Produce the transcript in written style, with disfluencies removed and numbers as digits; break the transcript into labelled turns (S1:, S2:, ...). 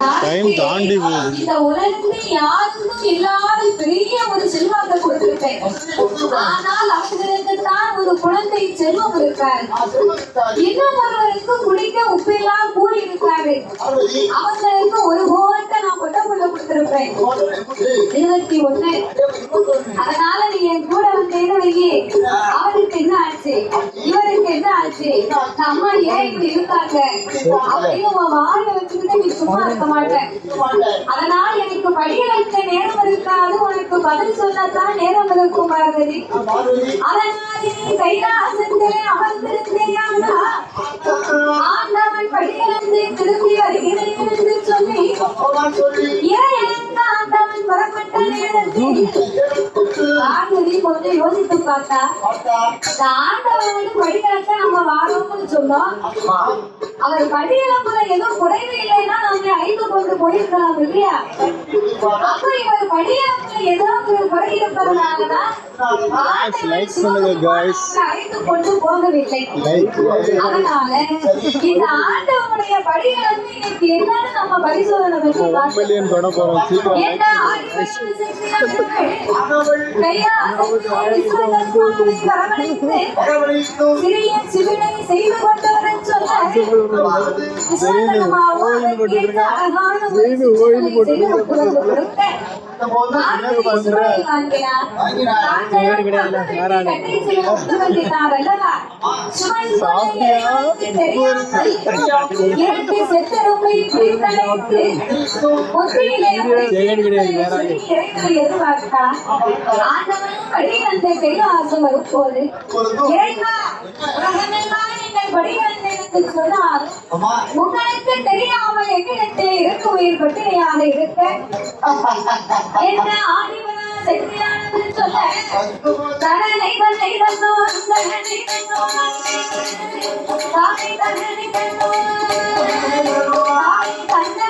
S1: Time தாண்டி போகுது.
S2: இந்த உலகத்தில் யாருக்கும் இல்லாத பெரிய ஒரு செல்வாக்கை கொடுத்திருப்பேன். ஆனால் அவர்களுக்கு தான் ஒரு குழந்தை செல்வம் இருக்காரு. இன்னும் ஒருவருக்கு குடிக்க உப்பில்லாம் கூறி இருக்காரு. அவங்களுக்கு ஒரு கோட்டை நான் கொட்டப்புள்ள கொடுத்திருப்பேன். 21. அதனால நீ என் கூட வந்தேன்னு வையே, அவருக்கு என்ன ஆச்சு, இவருக்கு என்ன ஆச்சு, அம்மா ஏன் இப்படி இருக்காங்க அப்படின்னு உன் வாழ வச்சுக்கிட்டு நீ சும்மா இருக்க மாட்டேன். அதனால் எனக்கு படிக்க நேரம் இருக்காது, உனக்கு பதில் சொல்லத்தான் நேரம் இருக்கும் பார்வதி. அதனால் நீ கைலாசத்திலே அமர்ந்திருந்தேயானா ஆண்டவன் படியிலிருந்து திரும்பி வருகிறேன் என்று சொல்லி ஆண்டவன் புறப்பட்ட நேரத்தில் பார்வதி கொஞ்சம் யோசித்து பார்த்தா, இந்த ஆண்டவனுக்கு படிக்கிறத நம்ம வாழணும்னு சொன்னோம். அவர் படியில ஏதோ குறைவு இல்லைன்னா நம்ம அழைத்து கொண்டு போயிருக்கலாம் இல்லையா? அப்ப இவர் படியில ஏதோ குறை இருப்பதனாலதான் அழைத்து கொண்டு போகவில்லை. அதனால இந்த ஆண்டவனுடைய படியிலிருந்து இன்னைக்கு என்னன்னு நம்ம பரிசோதனை பண்ணி சிவினை செய்து கொண்டவர்கள் உங்களுக்கு தெரியாமல் எங்கிடத்தில் இருக்கு உயிர் பட்டினியாக இருக்க என்ன ஆதிவனா செட்டியானது சொல்ல தடனை தன்னை தன்னோ தடனை தன்னோ தாய் தன்னை தன்னோ தாய் தன்னை